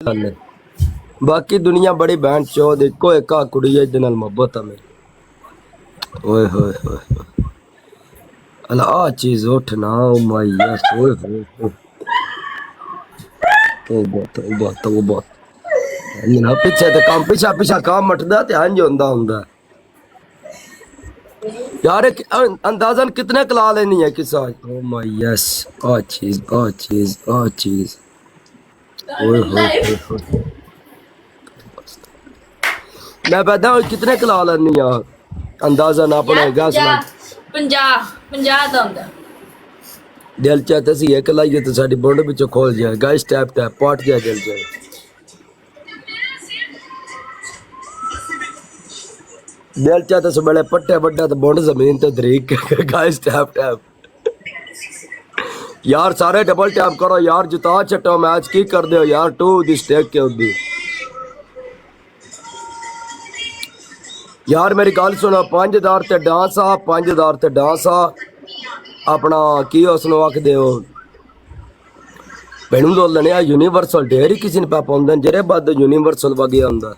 गल है। बाकी दुनिया बड़ी बहन चौध इको एक कुड़ी है जिहदे नाल मोहब्बत है मेरी। ओए होए होए होए। अला आ चीज उठ ना ओ माय यस ओए होए होए। तौबा तौबा। ना पीछे ते काम पीछा पीछा काम मटदा ते इंज होंदा हुंदा यार अंदाजन कितने कला लेनी है किसा। ओ माय यस आ चीज आ चीज आ चीज ओए होए होए होए। मैं कहता हूँ कितने कला लेनी है अंदाजन अपने यार गैस लाइट 50 ਦਾ ਹੁੰਦਾ। दिल चाहता सी एक लाइए तो साडी बॉन्ड विचों खोल जाए गाइस टैप टैप पाट जाए दिल जाए दिल चाहता से बड़े पट्टे बड्डा तो बॉन्ड जमीन तो दरीक गाइस टैप टैप यार सारे डबल टैप करो यार जिता छटो मैच की कर दो यार टू दी स्टेक के उदी यार मेरी गल सुनो 5000 ते डांस आ 5000 ते डांस आ अपना की उसनो आख दे भैनू लोलने आ यूनिवर्सल डेयर ही किसी ने पा पाउंदे जेरे बाद यूनिवर्सल वगे आंदा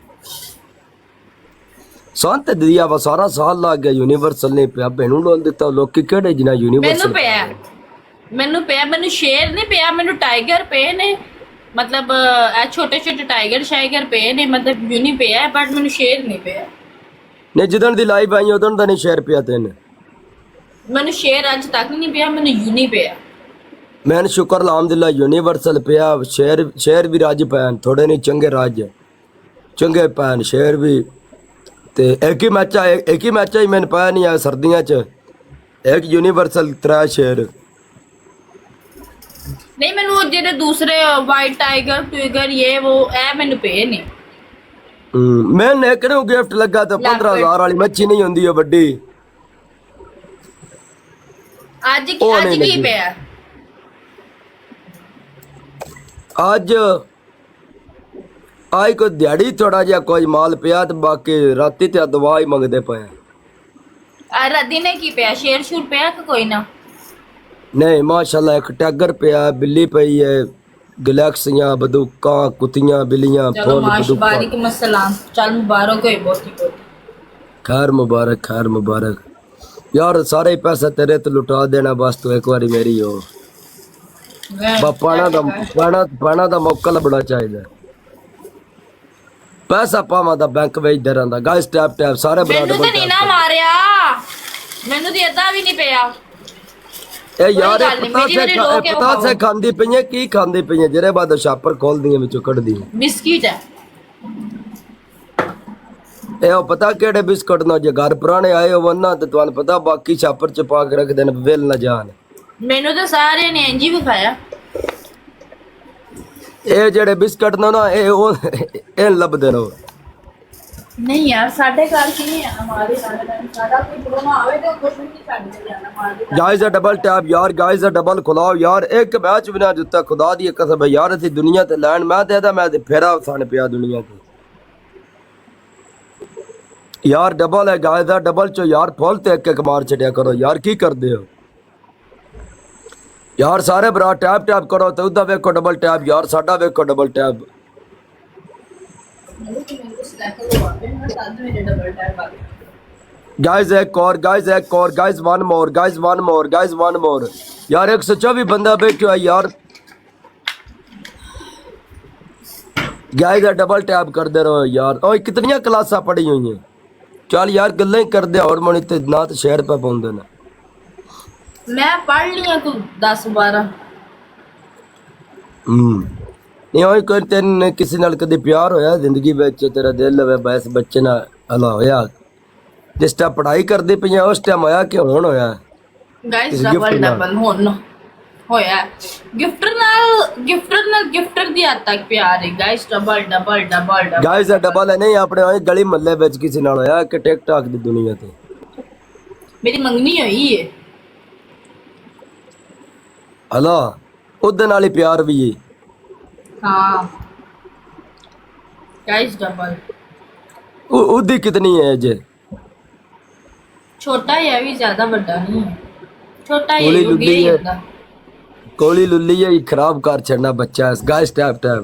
संत दिया वा सारा साल लग गया यूनिवर्सल ने पिया भैनू लोल दिता लोकी केड़े जिना यूनिवर्सल ਮੈਨੂੰ ਮੈਨੂੰ ਸ਼ੇਰ ਨਹੀਂ ਪਿਆ, ਮੈਨੂੰ ਟਾਈਗਰ ਪਏ ਨੇ। ਮਤਲਬ ਇਹ ਛੋਟੇ ਛੋਟੇ ਟਾਈਗਰ ਸ਼ਾਈਗਰ ਪਏ ਨੇ, ਮਤਲਬ ਯੂਨੀ ਪਿਆ ਬਟ ਮੈਨੂੰ ਸ਼ੇਰ ਨਹੀਂ ਪਿਆ। नहीं जिदन दी लाइव आई उदन दा नहीं शेयर पिया तेन ਮੈਨੂੰ ਸ਼ੇਰ ਅੱਜ ਤੱਕ ਨਹੀਂ ਪਿਆ, ਮੈਨੂੰ ਯੂਨੀ ਪਿਆ। मैंने शुक्र अलहमदुलिल्लाह यूनिवर्सल पिया शेर शेर भी राज पैन थोड़े नहीं चंगे राज चंगे पैन शेर भी ते एक ही मैच ही मैंने पाया नहीं है सर्दियां च एक यूनिवर्सल 3 शेर नहीं ਮੈਨੂੰ ਜਿਹੜੇ ਦੂਸਰੇ ਵਾਈਟ ਟਾਈਗਰ ਟੂਗਰ ਇਹ ਉਹ ਇਹ ਮੈਨੂੰ ਪਏ ਨੇ। मैंने एक गिफ्ट लगा तो 15000 वाली मच्छी नहीं होंदी है बड़ी ਅੱਜ ਕੀ ਪਿਆ? आज आई कोई दिहाड़ी थोड़ा जिहा कोई माल पिया तो बाकी राती ते दवा ही मंगदे पे ਦਿਨੇ ਕੀ ਪਿਆ? ਸ਼ੇਰ ਸ਼ੂਰ ਪਿਆ ਕਿ ਕੋਈ ਨਾ? नहीं माशाल्लाह एक टैगर पिया बिल्ली पई है गैलेक्सियां बंदूकां कुत्तियां बिल्लियां चलो फुल बंदूकां वालेकुम अस्सलाम। चल मुबारक हो बहुत ही खैर मुबारक यार सारे ही पैसा तेरे तो लुटा देना बस तू एक बारी मेरी हो पाना दा मौका लभना चाहिए पैसा पावा दा बैंक ਵਿੱਚ ਦੇ ਰਹਿੰਦਾ ਗਾਇਸ ਟੈਪ ਟੈਪ ਸਾਰੇ ਬਰਾਡ ਮੈਨੂੰ ਤੇ ਨਹੀਂ ਨਾ ਮਾਰਿਆ, ਮੈਨੂੰ ਤੇ ਏਦਾਂ ਵੀ ਨਹੀਂ ਪਿਆ। ए यार पता से खांदी पई की खांदी पई जेरे बाद शापर खोल दी विचों कढ दी बिस्किट है ए पता केड़े बिस्कुट ना जे घर पुराने आए हो वरना ते तुहानू पता बाकी शापर च पा के रख देन वेल ना जान ਮੈਨੂੰ ਤਾਂ ਸਾਰਿਆਂ ਨੇ ਇੰਜ ਹੀ ਵਿਖਾਇਆ। ए जेड़े बिस्कुट ना ना ए लभदे ने नहीं यार साढ़े घर की नहीं है हमारे सारा कोई प्रोग्राम आवे तो कुछ नहीं छाड़ के जाना मार गाइस डबल टैप यार गाइस डबल खुलाओ यार एक मैच भी ना जिता खुदा दी कसम है यार असि दुनिया ते लैंड मैं देदा मैं फेरा सन पिया दुनिया ते यार डबल है गाइस डबल चो यार फुल ते एक मार छड़िया करो यार की करदे हो यार सारे भरा टैप टैप करो ते उदा वेखो डबल टैप यार साडा वेखो डबल टैप गाइस एक और गाइस वन मोर यार 124 बंदा बैठो है यार गाइस डबल टैप कर दे रहो यार ओए कितनी क्लासा पढ़ी हुई हैं चल यार गल्लां ही कर दे और मनी ते ना तो शहर पे पाउंदे ने मैं पढ़ लिया तू 10-12 नहीं होई कोई तेन किसी नाल कदे प्यार होया जिंदगी विच तेरा दिल वे बस बच्चे ना हला होया जिस टाइम पढ़ाई करदे पईया उस टाइम होया कि हुण होया गाइस डबल हुण होया गिफ्टर दी हद तक प्यार है गाइस डबल गाइस डबल है नहीं अपने ओए गली महल्ले विच किसी नाल होया कि टिकटॉक दी दुनिया ते मेरी मंगनी होई है हला उदे नाल ही प्यार भी है हाँ गाइस डबल उदी कितनी है जे छोटा ही है भी ज्यादा बड़ा नहीं है छोटा ही है ये होता कोली लुल्ली है खराब कर छड़ना बच्चा गाइस टैप टैप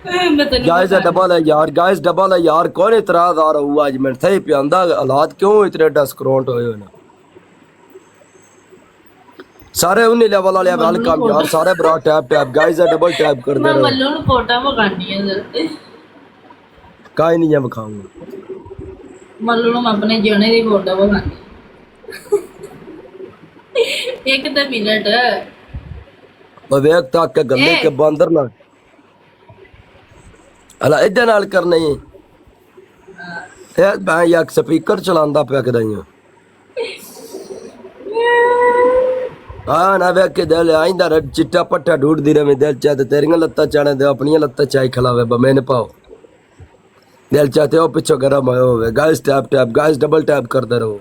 मैं तेन गाइस डबल है यार, गाइस डबल है यार, कौन इतराज आ रहा हुआ आज मैं सही पियांदा हालात क्यों इतने डस्करोंट होए हो ना सारे उन्हीं लेवल वाले वेलकम यार सारे ब्रा tap tap guys double tap कर दे मैं रहो मल्लू नु फोटा मगानी है काई नहीं है बखाऊंगा मल्लू नु मैं अपने जीने दी फोटो मगानी एक तो मिनट ਉਹ ਵੇਖ ਤੱਕ ਕੇ ਗੱਲੇ ਕੇ ਬਾਂਦਰ ਨਾ ਹਲਾ ਇਹਦੇ ਨਾਲ ਕਰਨੀ ਇਹ ਮੈਂ ਇੱਕ ਸਪੀਕਰ ਚਲਾਉਂਦਾ ਪਿਆ ਕਦਾਈਆਂ ਹਾਂ ਨਾ ਵੇਖ ਕੇ ਦਿਲ ਆਇੰਦਾ ਚਿੱਟਾ ਪੱਟਾ ਢੂੜਦੀ ਰਵੇਂ ਦਿਲ ਚਾਹ ਤੇ ਤੇਰੀਆਂ ਲੱਤਾਂ ਚਾਣੇ ਤੇ ਆਪਣੀਆਂ ਲੱਤਾਂ ਚਾਈ ਖਲਾਵੇ ਬਮੇ ਨੇ ਪਾਓ ਦਿਲ ਚਾਹਤੇ ਉਹ ਪਿੱਛੋਂ ਗਰਮ ਹੋਇਆ ਹੋਵੇ guys tap tap guys double tap ਕਰਦੇ ਰਹੋ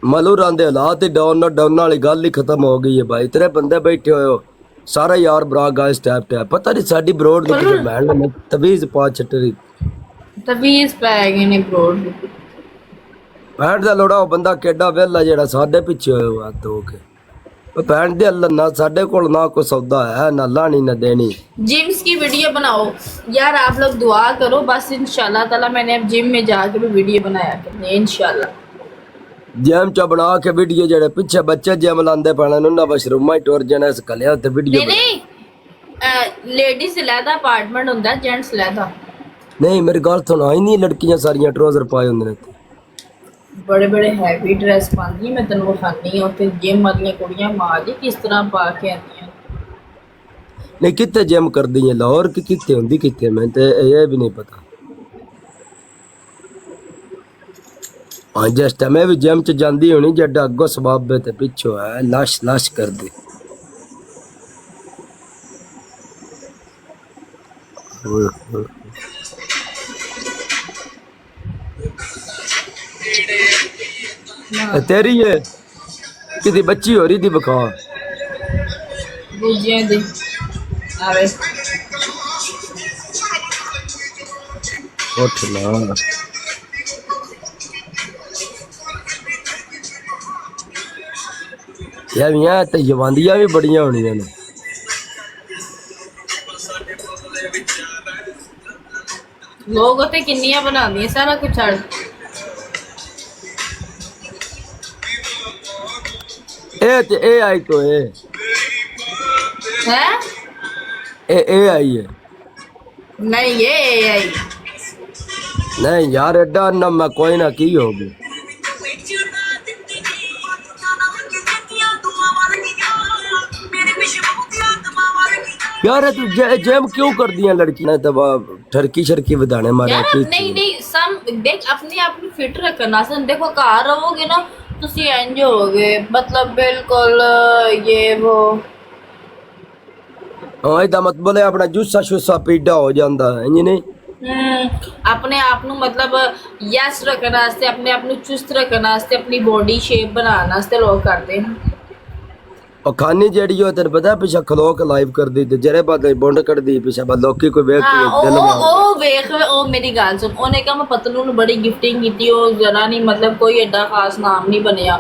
ਮਲੂ ਰਾਂਦੇ ਹਾਲਾਤ ਹੀ ਡਾਊਨ ਵਾਲੀ ਗੱਲ ਹੀ ਖਤਮ ਹੋ ਗਈ ਹੈ ਭਾਈ ਤੇਰੇ ਬੰਦੇ ਬੈਠੇ ਹੋਏ ਹੋ ਸਾਰਾ ਯਾਰ ਬਰਾ ਗਾਇਸ ਟੈਪ ਟੈਪ ਪਤਾ ਨਹੀਂ ਸਾਡੀ ਬਰੋਡ ਦੀ ਕਿਤੇ ਬਹਿਣ ਨੇ ਤਵੀਜ਼ ਪਾ ਛੱਟਰੀ ਤਵੀਜ਼ ਪੈ ਗਏ ਨੇ ਬਰੋਡ ਬੈਠ ਦਾ ਲੋੜਾ ਉਹ ਬੰਦਾ ਕਿੱਡਾ ਵਿਹਲਾ ਜਿਹੜਾ ਸਾਡੇ ਪਿੱਛੇ ਹੋਇਆ ਹੱਥ ਹੋ ਕੇ ਉਹ ਭੈਣ ਦੇ ਅੱਲਾ ਨਾ ਸਾਡੇ ਕੋਲ ਨਾ ਕੋਈ ਸੌਦਾ ਹੈ ਨਾ ਲਾਣੀ ਨਾ ਦੇਣੀ जिम्स की वीडियो बनाओ यार आप लोग दुआ करो बस इंशाल्लाह ताला मैंने अब जिम में जाके भी वीडियो बनाया करनी है इंशाल्लाह ਜੈਮ ਚ ਬਣਾ ਕੇ ਵੀਡੀਓ ਜਿਹੜੇ ਪਿੱਛੇ ਬੱਚੇ ਜੈਮ ਲਾਉਂਦੇ ਪੈਣਾ ਉਹਨਾਂ ਬਸ਼ਰੂਮਾ ਹੀ ਟੁਰ ਜਾਣਾ ਇਸ ਕਲਿਆ ਤੇ ਵੀਡੀਓ नहीं लेडीज लैदा अपार्टमेंट होंदा जेंट्स लैदा ਨਹੀਂ ਮੇਰੀ ਗੱਲ ਸੁਣਾ ਹੀ ਨਹੀਂ ਲੜਕੀਆਂ ਸਾਰੀਆਂ ਟਰੋਜ਼ਰ ਪਾਏ ਹੁੰਦੇ ਨੇ बड़े बड़े हैवी ड्रेस पांदी मैं तेन विखानी उत्थे जिम वाली कुड़ियां मां जी किस तरह पा के आंदियां ਨਹੀਂ ਕਿੱਥੇ ਜਿਮ ਕਰਦੀ ਹੈ ਲਾਹੌਰ ਕਿ ਕਿੱਥੇ ਹੁੰਦੀ ਕਿੱਥੇ ਮੈਂ ਤੇ ਇਹ ਵੀ ਨਹੀਂ ਪਤਾ ਹਾਂ ਜਿਸ ਟਾਈਮ ਵੀ ਜਿਮ ਚ ਜਾਂਦੀ ਹੋਣੀ ਜੱਡਾ ਅੱਗੋਂ ਸਬਾਬੇ ਤੇ ਪਿੱਛੋਂ ਹੈ ਲਾਸ਼ ਲਾਸ਼ ਕਰਦੀ ਓਏ ਹੋਏ तेरी है किसी बच्ची हो रही थी बखा दूजियां दे आवे उठ ना यार यहाँ तो जवानियां भी बड़ियां होनियां ने लोग उत्थे किन्नियां बनांदियां सारा कुछ छड़ ए आई तो है ए आई है नहीं ये आई नहीं यार एडा ना मैं कोई ना की होगी यार तू जेम क्यों कर दिया लड़की ने तब ठरकी शरकी बधाने मारे यार नहीं नहीं सम देख अपने आप को फिट रखना सन देखो कार रहोगे ना तुसी इंज होगे मतलब बिल्कुल ये वो हाँ इदा मतलब है अपना जूसा शुसा पीड़ा हो जाता है इंज नहीं अपने आप नु मतलब यस रखने वास्ते अपने आप नु चुस्त रखने वास्ते अपनी बॉडी शेप बनाने वास्ते लोग करते हैं और खानी जेड़ी हो तेरे पता पीछे खलो के लाइव कर दी ते जरे बाद बॉन्ड कर दी पीछे बाद लोकी कोई वेख के दिल में ओ वेख ओ मेरी गाल सुन ओने कहा मैं पतलू नु बड़ी गिफ्टिंग कीती ओ जरा नहीं मतलब कोई एडा खास नाम नहीं बनया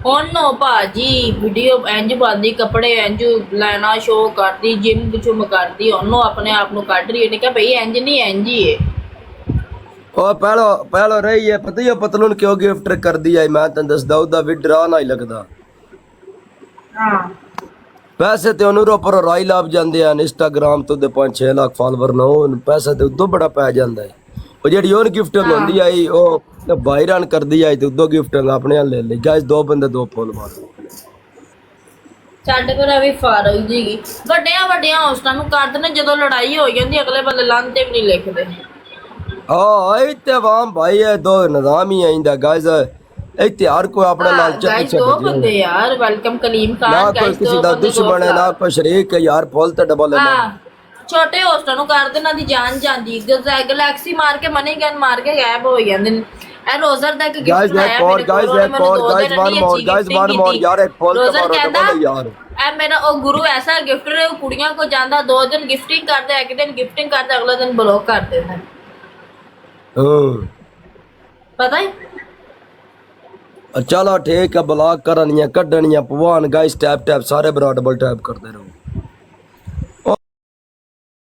ओनो भाजी वीडियो इंज पांदी कपड़े इंज लेना शो करदी जिम गुचुम करदी ओनो अपने आप नु काट रही है ने कहा भाई इंज नहीं इंज ही है ओ पहलो रही है पता ही पतलून क्यों गिफ्ट कर दिया मैं तन दस दाऊदा विड्रा ना ही लगदा पैसे ते ਉਹਨੂੰ ਰੋਪਰ ਰਾਈ ਲੱਭ ਜਾਂਦੇ ਆ ਇੰਸਟਾਗ੍ਰਾਮ ਤੋਂ ਦੇ 5-6 ਲੱਖ ਫਾਲੋਅਰ ਨਾ ਉਹ ਪੈਸਾ ਤੇ ਉਦੋਂ ਬੜਾ ਪੈ ਜਾਂਦਾ ਹੈ ਉਹ ਜਿਹੜੀ ਉਹ ਗਿਫਟ ਹੁੰਦੀ ਆਈ ਉਹ ਬਾਈ ਰਨ ਕਰਦੀ ਆਈ ਤੇ ਉਦੋਂ ਗਿਫਟ ਆਪਣੇ ਨਾਲ ਲੈ ਲਈ ਗਾਇਸ ਦੋ ਬੰਦੇ ਦੋ ਫੁੱਲ ਮਾਰੋ ਛੱਡ ਪਰ ਵੀ ਫਾਰਗ ਜੀਗੀ ਵੱਡਿਆਂ ਹੋਸਟਾਂ ਨੂੰ ਕਰਦੇ ਨੇ ਜਦੋਂ ਲੜਾਈ ਹੋ ਜਾਂਦੀ ਅਗਲੇ ਬੰਦੇ ਲੰਨ ਤੇ ਵੀ ਨਹੀਂ ਲਿਖਦੇ ਹਾਂ ਇੱਥੇ ਵਾਮ ਭਾਈ ਇਹ ਦੋ ਨਿਜ਼ਾਮ ਹੀ ਆਇੰਦਾ ਗਾਇਸ इतिहार को अपना लाल गाइस दो बंदे यार वेलकम कलीम खान ना कोई किसी दा दुश्मन है ना कोई शरीक है यार फुल ते डबल है छोटे होस्टां नु कर देना दी जान जांदी गैलेक्सी मार के मनी गन मार के गायब हो जांदे ए रोजर दा एक गिफ्ट आया मेरे गाइस वन मोर यार एक फुल ते मारो यार ए मेरा ओ गुरु ऐसा गिफ्ट रे कुड़ियां को जांदा 2 दिन गिफ्टिंग करदे एक दिन गिफ्टिंग करदे अगले दिन ब्लॉक कर देंदा पता है चलो ठीक है ब्लॉक करनिया कढ़निया पवान गाइस टैप टैप सारे बरा डबल टैप करते रहो